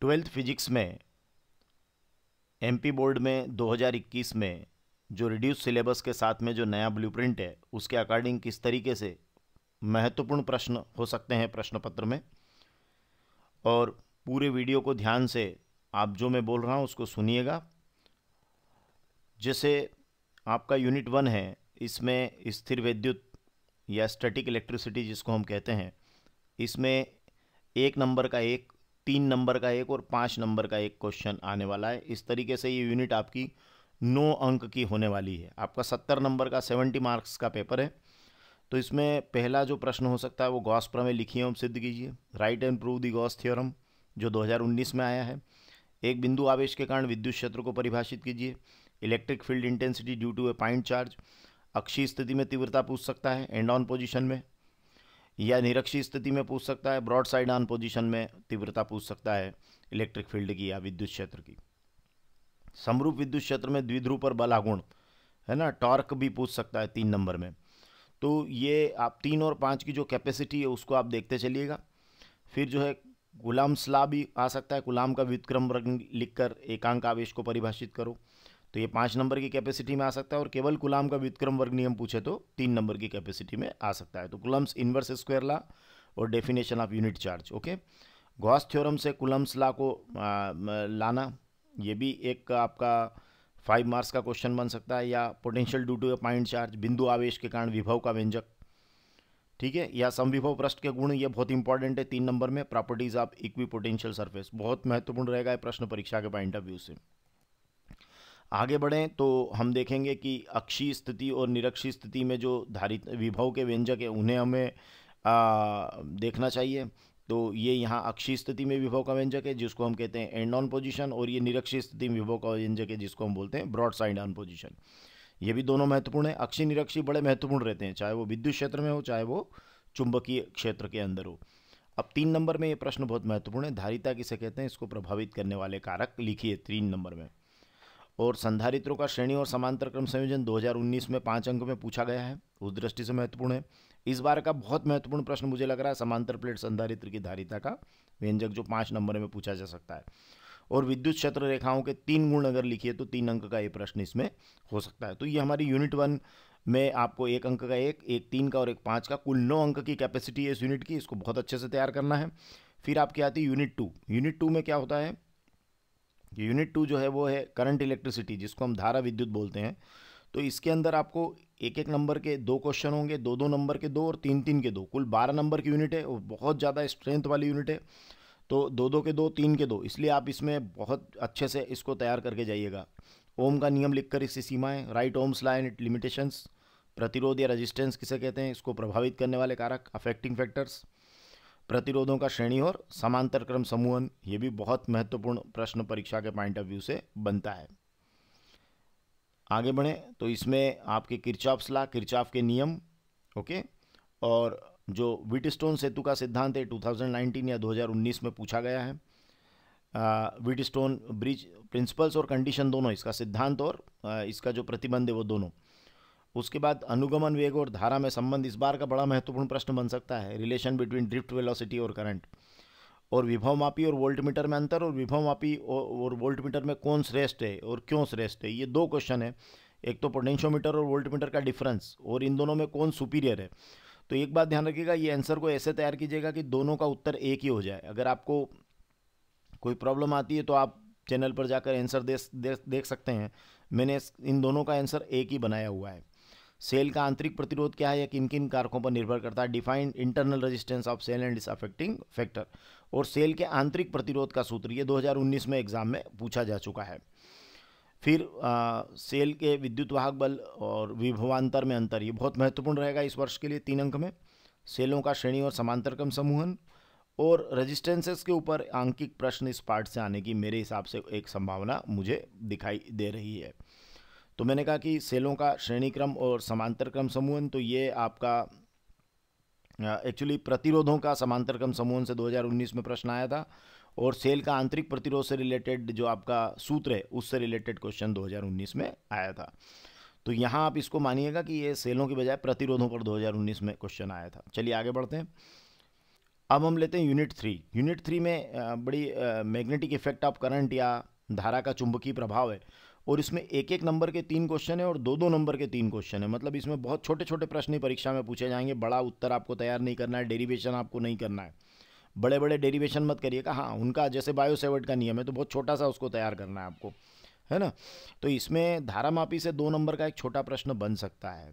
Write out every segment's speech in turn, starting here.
Twelfth physics में MP board में 2021 में जो रिड्यूस सिलेबस के साथ में जो नया ब्लूप्रिंट है उसके अकॉर्डिंग किस तरीके से महत्वपूर्ण प्रश्न हो सकते हैं प्रश्न पत्र में, और पूरे वीडियो को ध्यान से आप जो मैं बोल रहा हूँ उसको सुनिएगा। जैसे आपका यूनिट 1 है, इसमें स्थिर विद्युत या स्टैटिक इलेक्ट्रिसिटी जिसको हम कहते हैं, इसमें 1 नंबर का एक, 3 नंबर का एक और 5 नंबर का एक क्वेश्चन आने वाला है। इस तरीके से ये यूनिट आपकी 9 अंक की होने वाली है। आपका 70 नंबर का 70 मार्क्स का पेपर है। तो इसमें पहला जो प्रश्न हो सकता है वो गॉस प्रमेय लिखिए एवं सिद्ध कीजिए, right and prove the Gauss theorem जो 2019 में आया है। एक बिंदु आवेश के कारण विद्युत क्षेत्र को परिभाषित कीजिए, electric field intensity due to a point charge. अक्षीय स्थिति में तीव्रता पूछ सकता है एंड ऑन पोजीशन में, या निरक्षीय स्थिति में पूछ सकता है, ब्रॉड साइड ऑन पोजीशन में तीव्रता पूछ सकता है इलेक्ट्रिक फील्ड की या विद्युत क्षेत्र की। समरूप विद्युत क्षेत्र में द्विध्रुव पर बल आघूर्ण है ना, टॉर्क भी पूछ सकता है 3 नंबर में। तो ये आप 3 और 5 की जो कैपेसिटी है उसको आप देखते चलिएगा। फिर जो है कूलाम्ब्स लॉ भी आ सकता है, कूलाम्ब का व्युत्क्रम वर्ग लिखकर एकांक आवेश को परिभाषित करो, तो ये 5 नंबर की कैपेसिटी में आ सकता है। और केवल कूलाम्ब का व्युत्क्रम वर्ग नियम पूछे तो 3 नंबर की कैपेसिटी में आ सकता है। तो कूलम्ब्स इनवर्स स्क्वायर लॉ और definition of unit charge. Okay, Gauss theorem से कूलम्ब्स लॉ को लाना, ये भी एक आपका 5 मार्क्स का क्वेश्चन बन सकता है। या potential due to a point charge, बिंदु आवेश के कारण विभव का व्यंजक, ठीक है। या समविभव पृष्ठ के गुण, ये बहुत इंपॉर्टेंट है 3 नंबर में। Properties of equi potential surface बहुत महत्वपूर्ण रहेगा प्रश्न परीक्षा के पॉइंट ऑफ व्यू से। आगे बढ़ें तो हम देखेंगे कि अक्षीय स्थिति और निरक्षीय स्थिति में जो धारित विभव के व्यंजक है उन्हें हमें देखना चाहिए। तो ये यहाँ अक्षीय स्थिति में विभव का व्यंजक है जिसको हम कहते हैं एंड ऑन पोजीशन, और ये निरक्षीय स्थिति में विभव का व्यंजक है जिसको हम बोलते हैं ब्रॉड साइड ऑन पोजीशन। ये भी दोनों महत्वपूर्ण है। अक्षीय निरक्षीय बड़े महत्वपूर्ण रहते हैं, चाहे वो विद्युत क्षेत्र में हो चाहे वो चुंबकीय क्षेत्र के अंदर हो। अब 3 नंबर में ये प्रश्न बहुत महत्वपूर्ण है, धारिता किसे कहते हैं, इसको प्रभावित करने वाले कारक लिखिए 3 नंबर में। और संधारित्रों का श्रेणी और समांतर क्रम संयोजन 2019 में 5 अंक में पूछा गया है, उस दृष्टि से महत्वपूर्ण है। इस बार का बहुत महत्वपूर्ण प्रश्न मुझे लग रहा है समांतर प्लेट संधारित्र की धारिता का व्यंजक, जो 5 नंबर में पूछा जा सकता है। और विद्युत क्षेत्र रेखाओं के 3 गुण अगर लिखिए तो 3 अंक का ये प्रश्न इसमें हो सकता है। तो ये हमारी यूनिट 1 में आपको 1 अंक का एक 3 का और 1 5 का कुल 9 अंक की कैपेसिटी है इस यूनिट की, इसको बहुत अच्छे से तैयार करना है। फिर आपकी आती है यूनिट 2। यूनिट 2 में क्या होता है, यूनिट 2 जो है वो है करंट इलेक्ट्रिसिटी जिसको हम धारा विद्युत बोलते हैं। तो इसके अंदर आपको 1 नंबर के 2 क्वेश्चन होंगे, 2 नंबर के 2 और 3 के 2, कुल 12 नंबर की यूनिट है और बहुत ज़्यादा स्ट्रेंथ वाली यूनिट है। तो 2 के 2, 3 के 2, इसलिए आप इसमें बहुत अच्छे से इसको तैयार करके जाइएगा। ओम का नियम लिखकर इसकी सीमाएं, right Ohm's law and it limitations, प्रतिरोध या रेजिस्टेंस किसे कहते हैं, इसको प्रभावित करने वाले कारक अफेक्टिंग फैक्टर्स, प्रतिरोधों का श्रेणी और समांतर क्रम समूहन, ये भी बहुत महत्वपूर्ण प्रश्न परीक्षा के पॉइंट ऑफ व्यू से बनता है। आगे बढ़ें तो इसमें आपके किरचॉफ्स लॉ, किरचॉफ के नियम, ओके। और जो व्हीटस्टोन सेतु का सिद्धांत है 2019 या 2019 में पूछा गया है। व्हीटस्टोन ब्रिज प्रिंसिपल्स और कंडीशन दोनों, इसका सिद्धांत और इसका जो प्रतिबंध है वो दोनों। उसके बाद अनुगमन वेग और धारा में संबंध, इस बार का बड़ा महत्वपूर्ण प्रश्न बन सकता है। रिलेशन बिटवीन ड्रिफ्ट वेलोसिटी और करंट, और विभव मापी और वोल्टमीटर में अंतर, और विभव मापी और वोल्टमीटर में कौन श्रेष्ठ है और क्यों श्रेष्ठ है, ये 2 क्वेश्चन है। एक तो पोटेंशियोमीटर और वोल्टमीटर का डिफरेंस, और इन दोनों में कौन सुपीरियर है। तो एक बात ध्यान रखिएगा, ये आंसर को ऐसे तैयार कीजिएगा कि दोनों का उत्तर एक ही हो जाए। अगर आपको कोई प्रॉब्लम आती है तो आप चैनल पर जाकर आंसर देख सकते हैं। मैंने इन दोनों का आंसर एक ही बनाया हुआ है। सेल का आंतरिक प्रतिरोध क्या है या किन किन कारकों पर निर्भर करता है, defined internal resistance of cell and its affecting factor. और सेल के आंतरिक प्रतिरोध का सूत्र, ये 2019 में एग्जाम में पूछा जा चुका है। फिर सेल के विद्युत वाहक बल और विभवांतर में अंतर, ये बहुत महत्वपूर्ण रहेगा इस वर्ष के लिए 3 अंक में। सेलों का श्रेणी और समांतर क्रम समूहन, और रेजिस्टेंसेस के ऊपर आंकिक प्रश्न इस पार्ट से आने की मेरे हिसाब से एक संभावना मुझे दिखाई दे रही है। तो मैंने कहा कि सेलों का श्रेणी क्रम और समांतर क्रम समूहन, तो ये आपका एक्चुअली प्रतिरोधों का समांतर क्रम समूहन से 2019 में प्रश्न आया था, और सेल का आंतरिक प्रतिरोध से रिलेटेड जो आपका सूत्र है उससे रिलेटेड क्वेश्चन 2019 में आया था। तो यहाँ आप इसको मानिएगा कि ये सेलों की बजाय प्रतिरोधों पर 2019 में क्वेश्चन आया था। चलिए आगे बढ़ते हैं। अब हम लेते हैं यूनिट 3। यूनिट 3 में बड़ी मैग्नेटिक इफेक्ट ऑफ करंट या धारा का चुंबकीय प्रभाव है, और इसमें एक एक नंबर के 3 क्वेश्चन है और दो दो नंबर के 3 क्वेश्चन है। मतलब इसमें बहुत छोटे छोटे प्रश्न ही परीक्षा में पूछे जाएंगे। बड़ा उत्तर आपको तैयार नहीं करना है, डेरिवेशन आपको नहीं करना है, बड़े बड़े डेरिवेशन मत करिएगा। हाँ, उनका जैसे बायोसेवर्ट का नियम है तो बहुत छोटा सा उसको तैयार करना है आपको, है ना। तो इसमें धारामापी से 2 नंबर का एक छोटा प्रश्न बन सकता है।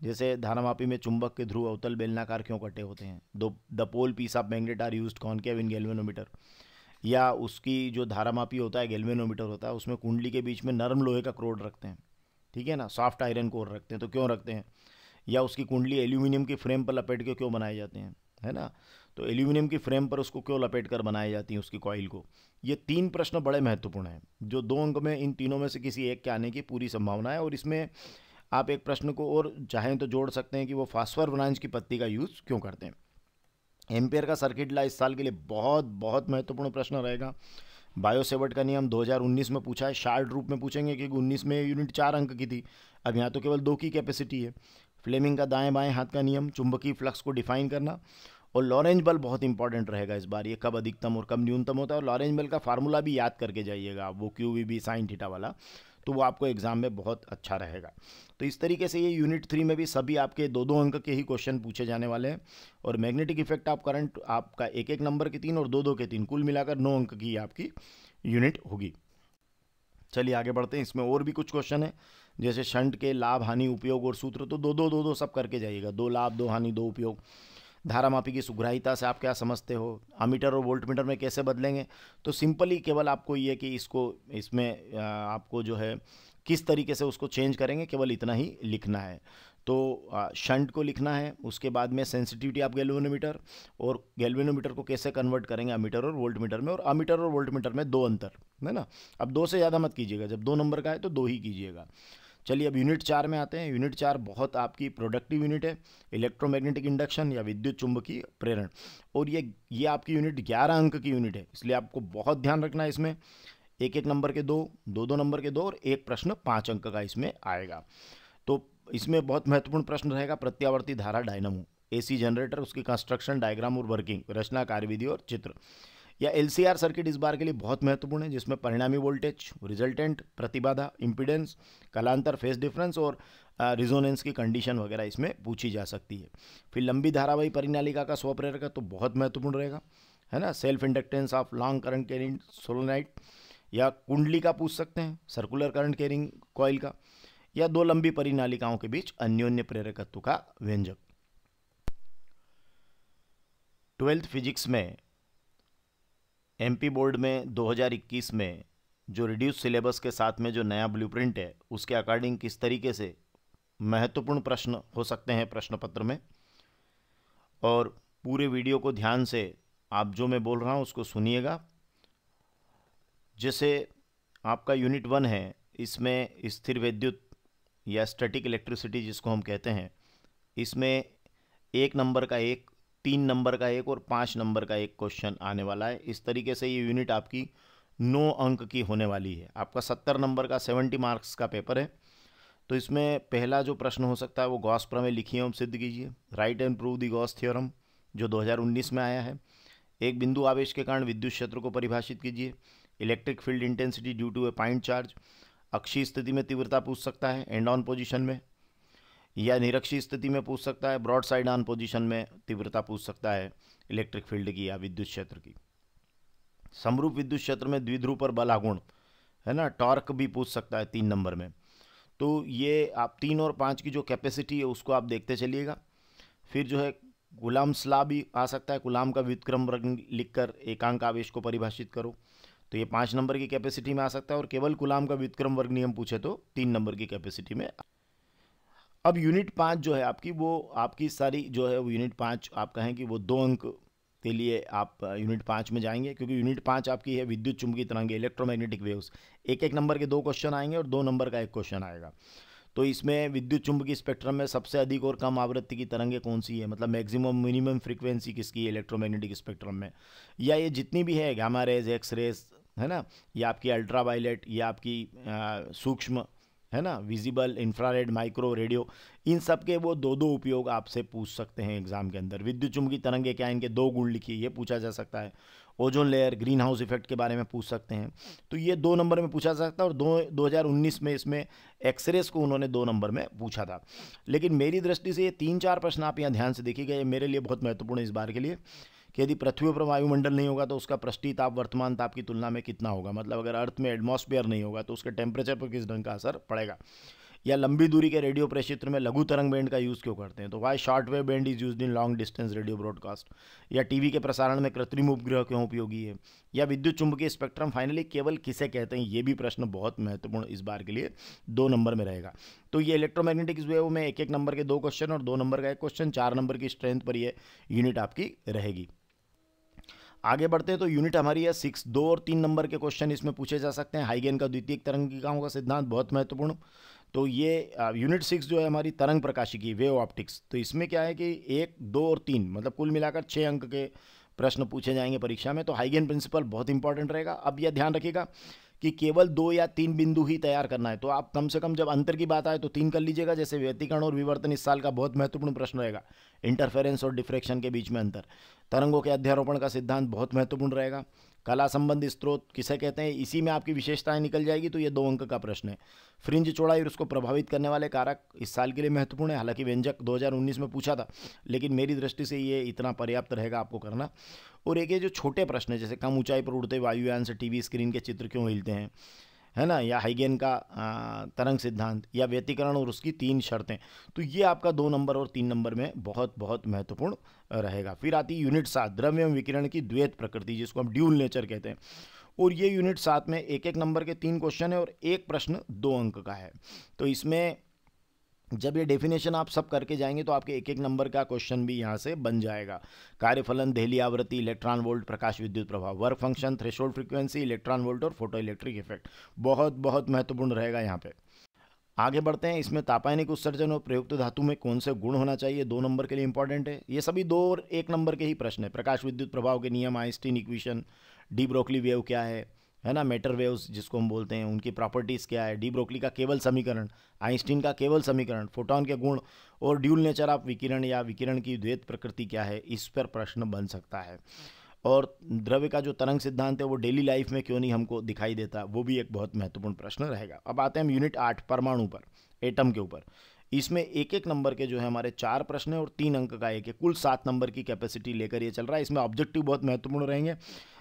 जैसे धारामापी में चुंबक के ध्रुव अवतल बेलनाकार क्यों कटे होते हैं, the pole piece of magnet are used concave in galvanometer. या उसकी जो धारामापी होता है, गैल्वेनोमीटर होता है, उसमें कुंडली के बीच में नरम लोहे का क्रोड रखते हैं, ठीक है ना, सॉफ्ट आयरन कोर रखते हैं, तो क्यों रखते हैं। या उसकी कुंडली एल्यूमिनियम की फ्रेम पर लपेट के क्यों बनाए जाते हैं, है ना। तो एल्यूमिनियम की फ्रेम पर उसको क्यों लपेट कर बनाई जाती है, उसकी कॉइल को। ये 3 प्रश्न बड़े महत्वपूर्ण हैं, जो 2 अंक में इन तीनों में से किसी एक के आने की पूरी संभावना है। और इसमें आप एक प्रश्न को और चाहें तो जोड़ सकते हैं कि वो फास्फोर ब्रांच की पत्ती का यूज़ क्यों करते हैं। एम्पियर का सर्किट लॉ इस साल के लिए बहुत बहुत महत्वपूर्ण प्रश्न रहेगा। बायोसेवर्ट का नियम 2019 में पूछा है, शार्ट रूप में पूछेंगे क्योंकि 19 में यूनिट 4 अंक की थी, अब यहाँ तो केवल 2 की कैपेसिटी है। फ्लेमिंग का दाएं बाएं हाथ का नियम, चुंबकीय फ्लक्स को डिफाइन करना, और लॉरेंज बल बहुत इंपॉर्टेंट रहेगा इस बार, ये कब अधिकतम और कब न्यूनतम होता है। और लॉरेंज बल का फार्मूला भी याद करके जाइएगा, वो QVB साइन थीटा वाला, तो वो आपको एग्जाम में बहुत अच्छा रहेगा। तो इस तरीके से ये यूनिट 3 में भी सभी आपके 2-2 अंक के ही क्वेश्चन पूछे जाने वाले हैं। और मैग्नेटिक इफेक्ट ऑफ करंट आपका एक एक नंबर के 3 और 2-2 के 3, कुल मिलाकर 9 अंक की आपकी यूनिट होगी। चलिए आगे बढ़ते हैं। इसमें और भी कुछ क्वेश्चन है, जैसे शंट के लाभ हानि उपयोग और सूत्र, तो 2-2 सब करके जाइएगा, 2 लाभ 2 हानि 2 उपयोग। धारामापी की सुग्राहिता से आप क्या समझते हो, अमीटर और वोल्टमीटर में कैसे बदलेंगे। तो सिंपली केवल आपको ये कि इसमें आपको जो है किस तरीके से उसको चेंज करेंगे, केवल इतना ही लिखना है। तो शंट को लिखना है, उसके बाद में सेंसिटिविटी ऑफ गैल्वेनोमीटर, और गैल्वेनोमीटर को कैसे कन्वर्ट करेंगे अमीटर और वोल्टमीटर में, और अमीटर और वोल्टमीटर में 2 अंतर है ना। अब 2 से ज़्यादा मत कीजिएगा, जब 2 नंबर का है तो 2 ही कीजिएगा। चलिए अब यूनिट 4 में आते हैं। यूनिट 4 बहुत आपकी प्रोडक्टिव यूनिट है, इलेक्ट्रोमैग्नेटिक इंडक्शन या विद्युत चुंबकीय प्रेरण। और ये आपकी यूनिट 11 अंक की यूनिट है, इसलिए आपको बहुत ध्यान रखना है। इसमें एक एक नंबर के 2, 2-2 नंबर के 2 और एक प्रश्न 5 अंक का इसमें आएगा। तो इसमें बहुत महत्वपूर्ण प्रश्न रहेगा प्रत्यावर्ती धारा डायनामो, AC जनरेटर, उसकी कंस्ट्रक्शन, डायग्राम और वर्किंग, रचना, कार्यविधि और चित्र। या LCR सर्किट इस बार के लिए बहुत महत्वपूर्ण है, जिसमें परिणामी वोल्टेज, रिजल्टेंट, प्रतिबाधा, इम्पीडेंस, कलांतर, फेज डिफरेंस और रिजोनेंस की कंडीशन वगैरह इसमें पूछी जा सकती है। फिर लंबी धारावाही परिनालिका का स्वप्रेरक तो बहुत महत्वपूर्ण रहेगा, है ना। Self inductance of long current carrying सोलोनाइट, या कुंडली का पूछ सकते हैं, सर्कुलर करंट कैरिंग कॉइल का, या 2 लंबी परिनालिकाओं के बीच अन्योन्य प्रेरकत्व का व्यंजक। 12th फिजिक्स में MP बोर्ड में 2021 में जो रिड्यूस सिलेबस के साथ में जो नया ब्लूप्रिंट है, उसके अकॉर्डिंग किस तरीके से महत्वपूर्ण प्रश्न हो सकते हैं प्रश्न पत्र में। और पूरे वीडियो को ध्यान से आप जो मैं बोल रहा हूँ उसको सुनिएगा। जैसे आपका यूनिट 1 है, इसमें स्थिर विद्युत या स्टैटिक इलेक्ट्रिसिटी जिसको हम कहते हैं, इसमें 1 नंबर का 1, 3 नंबर का 1 और 5 नंबर का 1 क्वेश्चन आने वाला है। इस तरीके से ये यूनिट आपकी 9 अंक की होने वाली है। आपका 70 नंबर का 70 मार्क्स का पेपर है। तो इसमें पहला जो प्रश्न हो सकता है वो गॉस प्रमेय लिखिए एवं सिद्ध कीजिए, right and prove the Gauss theorem, जो 2019 में आया है। एक बिंदु आवेश के कारण विद्युत क्षेत्र को परिभाषित कीजिए, electric field intensity due to a point charge, अक्षीय स्थिति में तीव्रता पूछ सकता है एंड ऑन पोजीशन में, या निरक्षीय स्थिति में पूछ सकता है, ब्रॉड साइड ऑन पोजीशन में तीव्रता पूछ सकता है इलेक्ट्रिक फील्ड की या विद्युत क्षेत्र की। समरूप विद्युत क्षेत्र में द्विध्रुव पर बल आघूर्ण, है ना, टॉर्क भी पूछ सकता है 3 नंबर में। तो ये आप 3 और 5 की जो कैपेसिटी है उसको आप देखते चलिएगा। फिर जो है गुलाम्स लॉ भी आ सकता है, गुलाम का व्युत्क्रम वर्ग लिखकर एकांक आवेश को परिभाषित करो, तो ये 5 नंबर की कैपेसिटी में आ सकता है। और केवल गुलाम का व्युत्क्रम वर्ग नियम पूछे तो 3 नंबर की कैपेसिटी में। अब यूनिट 5 जो है आपकी, वो आपकी सारी जो है वो यूनिट 5 आप कहें कि वो 2 अंक के लिए आप यूनिट 5 में जाएंगे, क्योंकि यूनिट 5 आपकी है विद्युत चुंबकीय तरंगे, इलेक्ट्रोमैग्नेटिक वेव्स। एक एक नंबर के 2 क्वेश्चन आएंगे और 2 नंबर का 1 क्वेश्चन आएगा। तो इसमें विद्युत चुंबकीय स्पेक्ट्रम में सबसे अधिक और कम आवृत्ति की तरंगें कौन सी है, मतलब मैक्सिमम मिनिमम फ्रीक्वेंसी किसकी है इलेक्ट्रोमैग्नेटिक स्पेक्ट्रम में, या ये जितनी भी है गामा रेज, एक्स रेज, है ना, या आपकी अल्ट्रा वायलेट, या आपकी सूक्ष्म है ना, विजिबल, इंफ्रारेड, माइक्रो, रेडियो, इन सब के वो दो दो उपयोग आपसे पूछ सकते हैं एग्जाम के अंदर। विद्युत चुम्बकीय तरंगे क्या, इनके दो गुण लिखिए, ये पूछा जा सकता है। Ozone layer, green house effect के बारे में पूछ सकते हैं, तो ये 2 नंबर में पूछा जा सकता है। और 2019 में इसमें एक्सरेस को उन्होंने 2 नंबर में पूछा था। लेकिन मेरी दृष्टि से ये 3-4 प्रश्न आप यहाँ ध्यान से देखिएगा, ये मेरे लिए बहुत महत्वपूर्ण है इस बार के लिए, कि यदि पृथ्वी पर वायुमंडल नहीं होगा तो उसका पृष्ठीय ताप वर्तमान ताप की तुलना में कितना होगा, मतलब अगर अर्थ में एटमॉस्फेयर नहीं होगा तो उसके टेम्परेचर पर किस ढंग का असर पड़ेगा। या लंबी दूरी के रेडियो प्रेक्षेत्र में लघु तरंग बैंड का यूज़ क्यों करते हैं, तो Y short wave band is used in long distance radio broadcast. या टीवी के प्रसारण में कृत्रिम उपग्रह क्यों उपयोगी है। या विद्युत चुम्बकीय स्पेक्ट्रम फाइनली केवल किसे कहते हैं, ये भी प्रश्न बहुत महत्वपूर्ण इस बार के लिए 2 नंबर में रहेगा। तो ये इलेक्ट्रोमैग्नेटिक वेव में 1-1 नंबर के 2 क्वेश्चन और 2 नंबर का 1 क्वेश्चन, 4 नंबर की स्ट्रेंथ पर ये यूनिट आपकी रहेगी। आगे बढ़ते हैं तो यूनिट हमारी है 6, 2 और 3 नंबर के क्वेश्चन इसमें पूछे जा सकते हैं। हाइगेन का द्वितीयक तरंगिकाओं का सिद्धांत बहुत महत्वपूर्ण। तो ये यूनिट 6 जो है हमारी तरंग प्रकाशिकी, वेव ऑप्टिक्स, तो इसमें क्या है कि 1, 2 और 3 मतलब कुल मिलाकर 6 अंक के प्रश्न पूछे जाएंगे परीक्षा में। तो हाइगेन प्रिंसिपल बहुत इंपॉर्टेंट रहेगा। अब यह ध्यान रखिएगा कि केवल 2 या 3 बिंदु ही तैयार करना है, तो आप कम से कम जब अंतर की बात आए तो 3 कर लीजिएगा। जैसे व्यतिकरण और विवर्तन इस साल का बहुत महत्वपूर्ण प्रश्न रहेगा, इंटरफेरेंस और डिफ्रेक्शन के बीच में अंतर। तरंगों के अध्यारोपण का सिद्धांत बहुत महत्वपूर्ण रहेगा। कला संबंधी स्रोत किसे कहते हैं, इसी में आपकी विशेषताएं निकल जाएगी, तो ये 2 अंक का प्रश्न है। फ्रिंज चौड़ाई और उसको प्रभावित करने वाले कारक इस साल के लिए महत्वपूर्ण है। हालांकि व्यंजक 2019 में पूछा था, लेकिन मेरी दृष्टि से ये इतना पर्याप्त रहेगा आपको करना। और एक ये जो छोटे प्रश्न है, जैसे कम ऊंचाई पर उड़ते वायुयान से टीवी स्क्रीन के चित्र क्यों हिलते हैं, है ना, या हाइगेन का तरंग सिद्धांत, या व्यतिकरण और उसकी 3 शर्तें, तो ये आपका 2 नंबर और 3 नंबर में बहुत बहुत महत्वपूर्ण रहेगा। फिर आती है यूनिट 7, द्रव्य एवं विकिरण की द्वैत प्रकृति, जिसको हम ड्यूल नेचर कहते हैं। और ये यूनिट 7 में 1-1 नंबर के 3 क्वेश्चन है और 1 प्रश्न 2 अंक का है। तो इसमें जब ये डेफिनेशन आप सब करके जाएंगे तो आपके 1-1 नंबर का क्वेश्चन भी यहाँ से बन जाएगा। कार्यफलन, देहली आवृत्ति, इलेक्ट्रॉन वोल्ट, प्रकाश विद्युत प्रभाव, work function, threshold frequency, electron volt और फोटो इलेक्ट्रिक इफेक्ट, बहुत बहुत महत्वपूर्ण रहेगा यहाँ पे। आगे बढ़ते हैं। इसमें तापायनिक उत्सर्जन और प्रयुक्त धातु में कौन से गुण होना चाहिए, 2 नंबर के लिए इंपॉर्टेंट है। ये सभी 2 और 1 नंबर के ही प्रश्न है। प्रकाश विद्युत प्रभाव के नियम, Einstein equation, D broccoli wave क्या है ना, मैटर वेव्स जिसको हम बोलते हैं, उनकी प्रॉपर्टीज़ क्या है, डी ब्रोकली का केवल समीकरण, आइंस्टीन का केवल समीकरण, फोटॉन के गुण और ड्यूल नेचर ऑफ विकिरण या विकिरण की द्वैत प्रकृति क्या है, इस पर प्रश्न बन सकता है। और द्रव्य का जो तरंग सिद्धांत है वो डेली लाइफ में क्यों नहीं हमको दिखाई देता, वो भी एक बहुत महत्वपूर्ण प्रश्न रहेगा। अब आते हैं हम यूनिट 8, परमाणु पर, एटम के ऊपर। इसमें 1-1 नंबर के जो है हमारे 4 प्रश्न है और 3 अंक का एक है। कुल 7 नंबर की कैपेसिटी लेकर ये चल रहा है। इसमें ऑब्जेक्टिव बहुत महत्वपूर्ण रहेंगे,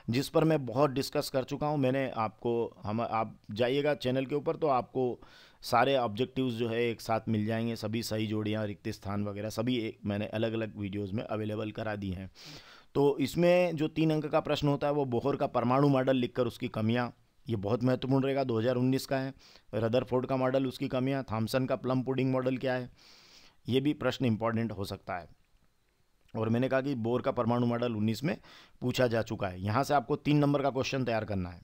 जिस पर मैं बहुत डिस्कस कर चुका हूँ। मैंने आपको आप जाइएगा चैनल के ऊपर तो आपको सारे ऑब्जेक्टिव्स जो है एक साथ मिल जाएंगे, सभी सही जोड़ियाँ, रिक्त स्थान वगैरह सभी मैंने अलग अलग वीडियोज़ में अवेलेबल करा दी हैं। तो इसमें जो 3 अंक का प्रश्न होता है वो बोहर का परमाणु मॉडल लिखकर उसकी कमियां, ये बहुत महत्वपूर्ण रहेगा, 2019 का है। रदरफोर्ड का मॉडल, उसकी कमियां, थॉमसन का प्लम पुडिंग मॉडल क्या है, ये भी प्रश्न इंपॉर्टेंट हो सकता है। और मैंने कहा कि बोर का परमाणु मॉडल 19 में पूछा जा चुका है। यहाँ से आपको 3 नंबर का क्वेश्चन तैयार करना है।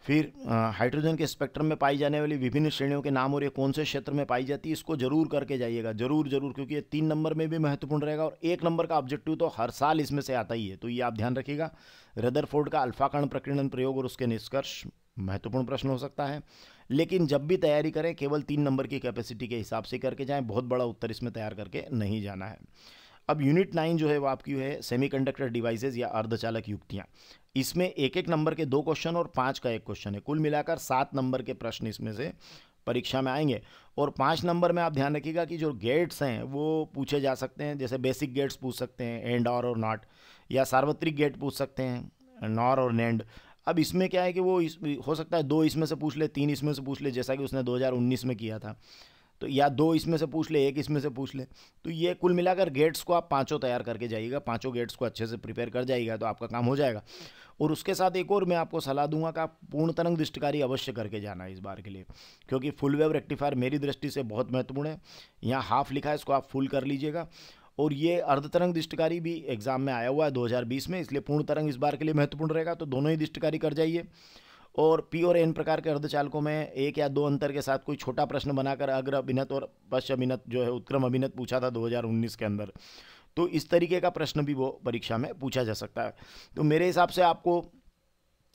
फिर हाइड्रोजन के स्पेक्ट्रम में पाई जाने वाली विभिन्न श्रेणियों के नाम और ये कौन से क्षेत्र में पाई जाती है, इसको जरूर करके जाइएगा, जरूर जरूर, क्योंकि ये 3 नंबर में भी महत्वपूर्ण रहेगा और 1 नंबर का ऑब्जेक्टिव तो हर साल इसमें से आता ही है, तो ये आप ध्यान रखिएगा। रदरफोर्ड का अल्फा कण प्रकीर्णन प्रयोग और उसके निष्कर्ष, महत्वपूर्ण प्रश्न हो सकता है। लेकिन जब भी तैयारी करें केवल 3 नंबर की कैपेसिटी के हिसाब से करके जाएं, बहुत बड़ा उत्तर इसमें तैयार करके नहीं जाना है। अब यूनिट 9 जो है वो आपकी है सेमीकंडक्टर डिवाइसेज या अर्धचालक युक्तियाँ। इसमें 1-1 नंबर के 2 क्वेश्चन और 5 का 1 क्वेश्चन है। कुल मिलाकर 7 नंबर के प्रश्न इसमें से परीक्षा में आएंगे। और 5 नंबर में आप ध्यान रखिएगा कि जो गेट्स हैं वो पूछे जा सकते हैं, जैसे बेसिक गेट्स पूछ सकते हैं, एंड और नॉट, या सार्वत्रिक गेट पूछ सकते हैं, नॉर और नैंड। अब इसमें क्या है कि वो हो सकता है 2 इसमें से पूछ ले, 3 इसमें से पूछ ले, जैसा कि उसने 2019 में किया था, तो या 2 इसमें से पूछ ले, 1 इसमें से पूछ ले। तो ये कुल मिलाकर गेट्स को आप 5 तैयार करके जाइएगा, 5 गेट्स को अच्छे से प्रिपेयर कर जाइएगा तो आपका काम हो जाएगा। और उसके साथ एक और मैं आपको सलाह दूंगा कि आप पूर्ण तरंग दृष्टिकारी अवश्य करके जाना है इस बार के लिए, क्योंकि फुल वेव रेक्टिफायर मेरी दृष्टि से बहुत महत्वपूर्ण है। यहाँ हाफ लिखा है, इसको आप फुल कर लीजिएगा। और ये अर्ध तरंग दृष्टिकारी भी एग्जाम में आया हुआ है 2020 में, इसलिए पूर्ण तरंग इस बार के लिए महत्वपूर्ण रहेगा, तो दोनों ही दृष्टिकारी कर जाइए। और पी और एन प्रकार के अर्धचालकों में 1 या 2 अंतर के साथ कोई छोटा प्रश्न बनाकर अग्र अभिनत और पश्च अभिनत जो है उत्क्रम अभिनत पूछा था 2019 के अंदर, तो इस तरीके का प्रश्न भी वो परीक्षा में पूछा जा सकता है। तो मेरे हिसाब से आपको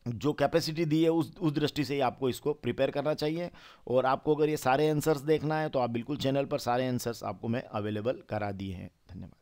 जो कैपेसिटी दी है उस दृष्टि से ही आपको इसको प्रिपेयर करना चाहिए। और आपको अगर ये सारे आंसर्स देखना है तो आप बिल्कुल चैनल पर सारे आंसर्स आपको मैं अवेलेबल करा दिए हैं। धन्यवाद।